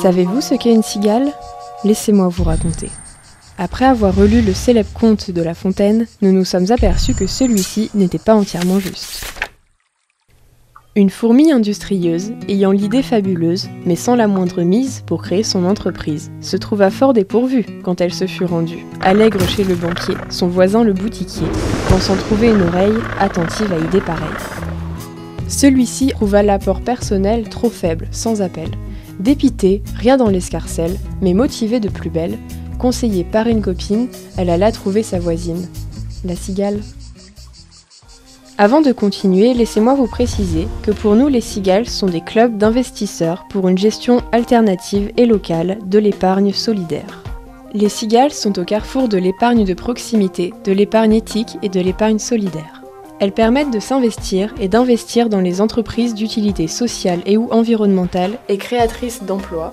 Savez-vous ce qu'est une cigale ? Laissez-moi vous raconter. Après avoir relu le célèbre conte de La Fontaine, nous nous sommes aperçus que celui-ci n'était pas entièrement juste. Une fourmi industrieuse, ayant l'idée fabuleuse, mais sans la moindre mise pour créer son entreprise, se trouva fort dépourvue quand elle se fut rendue, allègre chez le banquier, son voisin le boutiquier, pensant trouver une oreille attentive à idée pareille. Celui-ci trouva l'apport personnel trop faible, sans appel. Dépitée, rien dans l'escarcelle, mais motivée de plus belle, conseillée par une copine, elle alla trouver sa voisine, la cigale. Avant de continuer, laissez-moi vous préciser que pour nous, les cigales sont des clubs d'investisseurs pour une gestion alternative et locale de l'épargne solidaire. Les cigales sont au carrefour de l'épargne de proximité, de l'épargne éthique et de l'épargne solidaire. Elles permettent de s'investir et d'investir dans les entreprises d'utilité sociale et ou environnementale et créatrices d'emplois.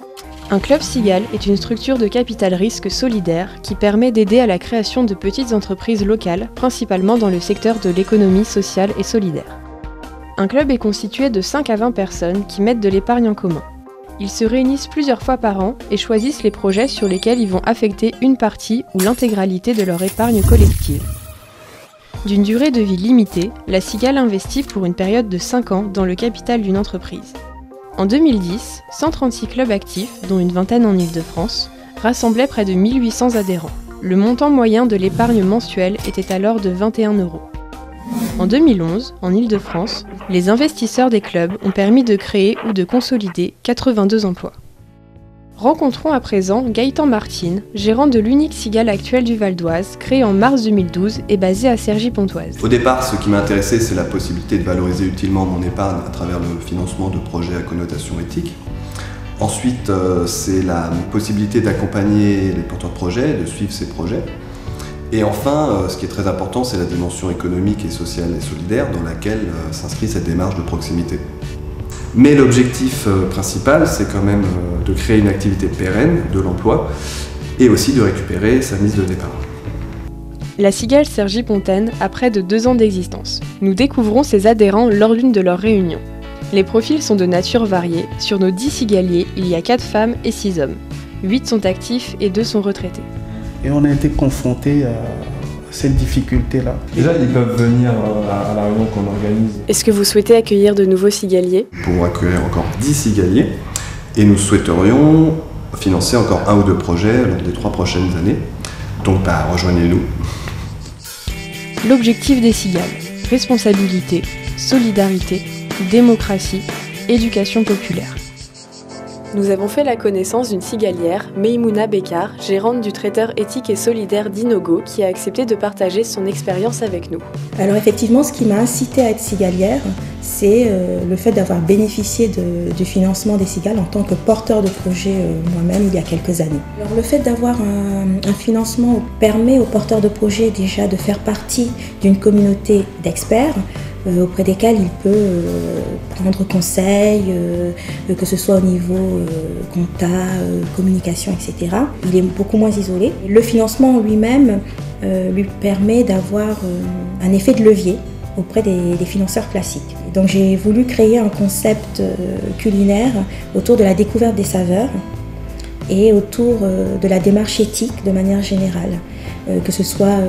Un club cigale est une structure de capital risque solidaire qui permet d'aider à la création de petites entreprises locales, principalement dans le secteur de l'économie sociale et solidaire. Un club est constitué de 5 à 20 personnes qui mettent de l'épargne en commun. Ils se réunissent plusieurs fois par an et choisissent les projets sur lesquels ils vont affecter une partie ou l'intégralité de leur épargne collective. D'une durée de vie limitée, la cigale investit pour une période de 5 ans dans le capital d'une entreprise. En 2010, 136 clubs actifs, dont une vingtaine en Île-de-France, rassemblaient près de 1800 adhérents. Le montant moyen de l'épargne mensuelle était alors de 21 €. En 2011, en Île-de-France, les investisseurs des clubs ont permis de créer ou de consolider 82 emplois. Rencontrons à présent Gaëtan Martine, gérant de l'unique cigale actuelle du Val d'Oise, créée en mars 2012 et basée à Cergy-Pontoise. Au départ, ce qui m'intéressait, c'est la possibilité de valoriser utilement mon épargne à travers le financement de projets à connotation éthique. Ensuite, c'est la possibilité d'accompagner les porteurs de projets, de suivre ces projets. Et enfin, ce qui est très important, c'est la dimension économique et sociale et solidaire dans laquelle s'inscrit cette démarche de proximité. Mais l'objectif principal, c'est quand même de créer une activité pérenne, de l'emploi, et aussi de récupérer sa mise de départ. La cigale Cergy-Pontaine a près de 2 ans d'existence. Nous découvrons ses adhérents lors d'une de leurs réunions. Les profils sont de nature variée. Sur nos 10 cigaliers, il y a 4 femmes et 6 hommes. 8 sont actifs et 2 sont retraités. Et on a été confrontés à cette difficulté-là. Déjà, ils peuvent venir à la réunion qu'on organise. Est-ce que vous souhaitez accueillir de nouveaux cigaliers ? Nous pouvons accueillir encore 10 cigaliers et nous souhaiterions financer encore 1 ou 2 projets lors des 3 prochaines années. Donc rejoignez-nous. L'objectif des cigales : responsabilité, solidarité, démocratie, éducation populaire. Nous avons fait la connaissance d'une cigalière, Meimouna Bekar, gérante du traiteur éthique et solidaire d'Inogo, qui a accepté de partager son expérience avec nous. Alors effectivement, ce qui m'a incitée à être cigalière, c'est le fait d'avoir bénéficié du financement des cigales en tant que porteur de projet moi-même il y a quelques années. Alors le fait d'avoir un financement permet aux porteurs de projet déjà de faire partie d'une communauté d'experts auprès desquels il peut prendre conseil, que ce soit au niveau compta, communication, etc. Il est beaucoup moins isolé. Le financement en lui-même lui permet d'avoir un effet de levier auprès des financeurs classiques. Donc j'ai voulu créer un concept culinaire autour de la découverte des saveurs et autour de la démarche éthique de manière générale, que ce soit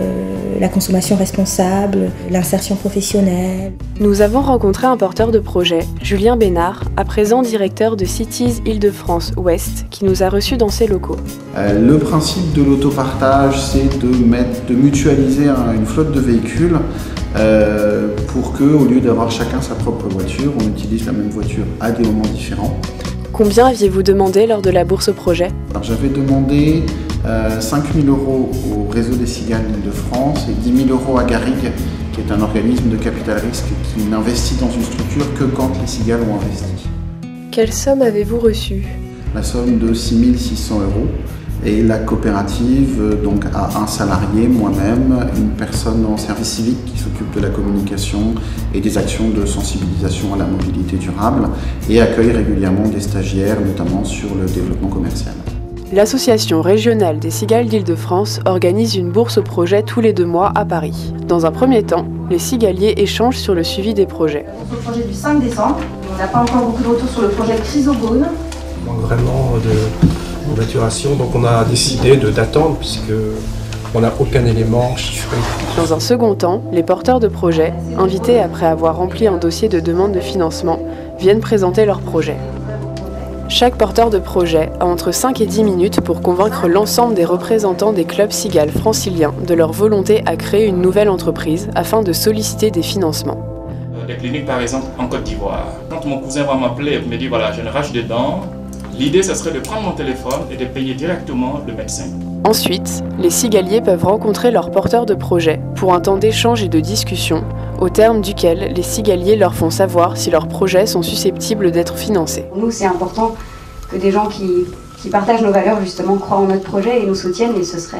la consommation responsable, l'insertion professionnelle. Nous avons rencontré un porteur de projet, Julien Bénard, à présent directeur de Cities Île-de-France Ouest, qui nous a reçus dans ses locaux. Le principe de l'autopartage, c'est de mutualiser une flotte de véhicules pour que, au lieu d'avoir chacun sa propre voiture, on utilise la même voiture à des moments différents. Combien aviez-vous demandé lors de la bourse au projet ? Alors, j'avais demandé 5 000 € au réseau des cigales d'Île-de-France et 10 000 € à Garrigue, qui est un organisme de capital risque qui n'investit dans une structure que quand les cigales ont investi. Quelle somme avez-vous reçue ? La somme de 6 600 €. Et la coopérative donc, a un salarié, moi-même, une personne en service civique qui s'occupe de la communication et des actions de sensibilisation à la mobilité durable et accueille régulièrement des stagiaires, notamment sur le développement commercial. L'association régionale des cigales d'Île-de-France organise une bourse au projet tous les 2 mois à Paris. Dans un premier temps, les cigaliers échangent sur le suivi des projets. Le projet du 5 décembre, on n'a pas encore beaucoup de retours sur le projet Chrysogone. On manque vraiment de maturation, donc on a décidé d'attendre puisque on n'a aucun élément chiffré. Dans un second temps, les porteurs de projets, invités après avoir rempli un dossier de demande de financement, viennent présenter leur projet. Chaque porteur de projet a entre 5 et 10 minutes pour convaincre l'ensemble des représentants des clubs cigales franciliens de leur volonté à créer une nouvelle entreprise afin de solliciter des financements. Des cliniques par exemple en Côte d'Ivoire. Quand mon cousin va m'appeler et me dire voilà, j'ai une rage des dents, l'idée ce serait de prendre mon téléphone et de payer directement le médecin. Ensuite, les cigaliers peuvent rencontrer leurs porteurs de projet pour un temps d'échange et de discussion, au terme duquel les cigaliers leur font savoir si leurs projets sont susceptibles d'être financés. Pour nous, c'est important que des gens qui partagent nos valeurs justement croient en notre projet et nous soutiennent, et ce serait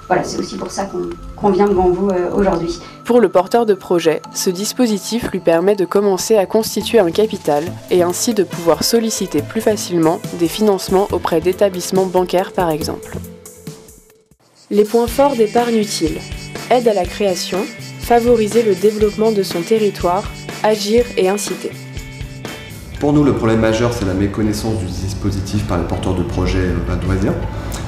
voilà, c'est aussi pour ça qu'on vient devant vous aujourd'hui. Pour le porteur de projet, ce dispositif lui permet de commencer à constituer un capital et ainsi de pouvoir solliciter plus facilement des financements auprès d'établissements bancaires par exemple. Les points forts d'épargne utile: aide à la création, favoriser le développement de son territoire, agir et inciter. Pour nous, le problème majeur, c'est la méconnaissance du dispositif par les porteurs de projets valdoisiens.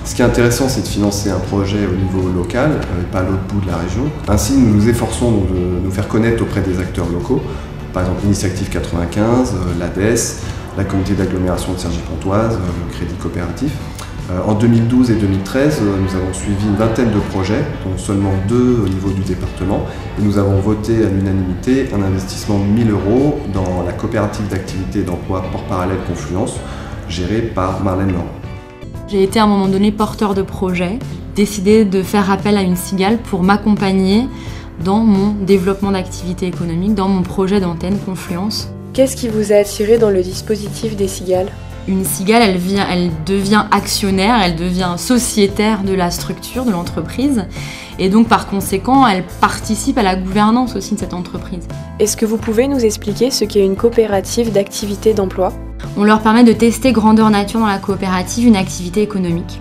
Ce qui est intéressant, c'est de financer un projet au niveau local et pas à l'autre bout de la région. Ainsi, nous nous efforçons de nous faire connaître auprès des acteurs locaux, par exemple Initiative 95, l'ADES, la communauté d'agglomération de Cergy-Pontoise, le Crédit Coopératif. En 2012 et 2013, nous avons suivi une vingtaine de projets, dont seulement 2 au niveau du département. Et nous avons voté à l'unanimité un investissement de 1 000 € dans la coopérative d'activité et d'emploi Port Parallèle Confluence, gérée par Marlène Laurent. J'ai été à un moment donné porteur de projet, décidé de faire appel à une cigale pour m'accompagner dans mon développement d'activité économique, dans mon projet d'antenne Confluence. Qu'est-ce qui vous a attiré dans le dispositif des cigales ? Une cigale, elle devient actionnaire, elle devient sociétaire de la structure, de l'entreprise, et donc par conséquent, elle participe à la gouvernance aussi de cette entreprise. Est-ce que vous pouvez nous expliquer ce qu'est une coopérative d'activité d'emploi ? On leur permet de tester grandeur nature dans la coopérative une activité économique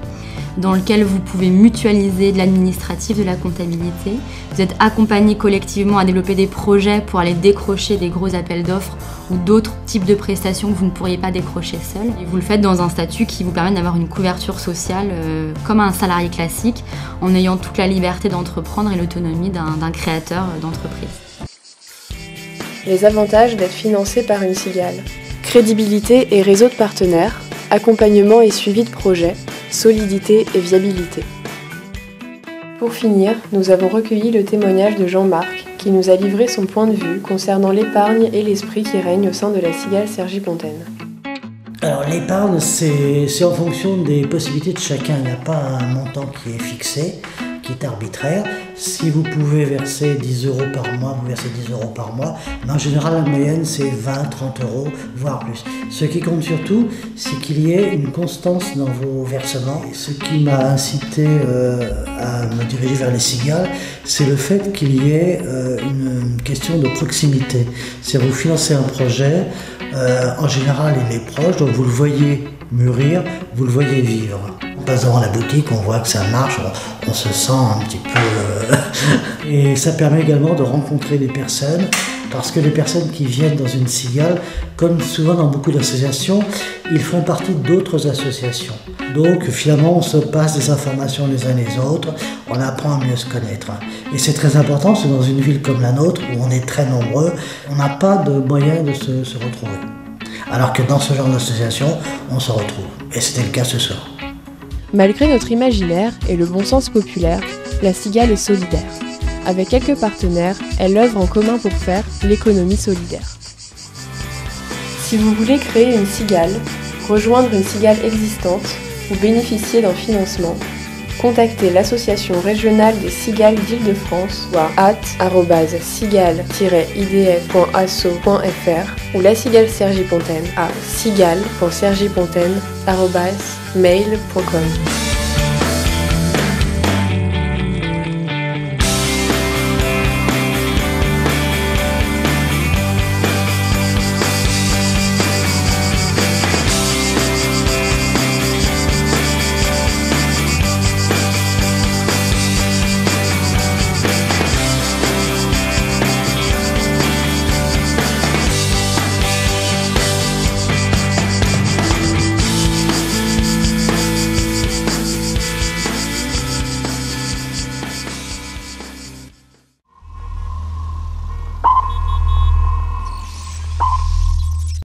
dans lequel vous pouvez mutualiser de l'administratif, de la comptabilité. Vous êtes accompagnés collectivement à développer des projets pour aller décrocher des gros appels d'offres ou d'autres types de prestations que vous ne pourriez pas décrocher seul. Et vous le faites dans un statut qui vous permet d'avoir une couverture sociale comme un salarié classique, en ayant toute la liberté d'entreprendre et l'autonomie d'un créateur d'entreprise. Les avantages d'être financé par une cigale: crédibilité et réseau de partenaires, accompagnement et suivi de projets, solidité et viabilité. Pour finir, nous avons recueilli le témoignage de Jean-Marc qui nous a livré son point de vue concernant l'épargne et l'esprit qui règne au sein de la cigale Cergy-Pontaine. Alors l'épargne, c'est en fonction des possibilités de chacun. Il n'y a pas un montant qui est fixé, qui est arbitraire. Si vous pouvez verser 10 € par mois, vous versez 10 € par mois. Mais en général, la moyenne, c'est 20, 30 €, voire plus. Ce qui compte surtout, c'est qu'il y ait une constance dans vos versements. Ce qui m'a incité à me diriger vers les cigales, c'est le fait qu'il y ait une question de proximité. C'est vous financez un projet, en général, il est proche, donc vous le voyez mûrir, vous le voyez vivre. On passe devant la boutique, on voit que ça marche, on se sent un petit peu... Et ça permet également de rencontrer des personnes, parce que les personnes qui viennent dans une cigale, comme souvent dans beaucoup d'associations, ils font partie d'autres associations. Donc finalement, on se passe des informations les uns les autres, on apprend à mieux se connaître. Et c'est très important, c'est dans une ville comme la nôtre, où on est très nombreux, on n'a pas de moyen de se retrouver. Alors que dans ce genre d'association, on se retrouve. Et c'était le cas ce soir. Malgré notre imaginaire et le bon sens populaire, la cigale est solidaire. Avec quelques partenaires, elle œuvre en commun pour faire l'économie solidaire. Si vous voulez créer une cigale, rejoindre une cigale existante ou bénéficier d'un financement, contactez l'association régionale des cigales d'Île-de-France ou à cigale-idf.asso.fr ou la cigale Cergy-Pontaine à cigale.cergy-pontaine@mail.com.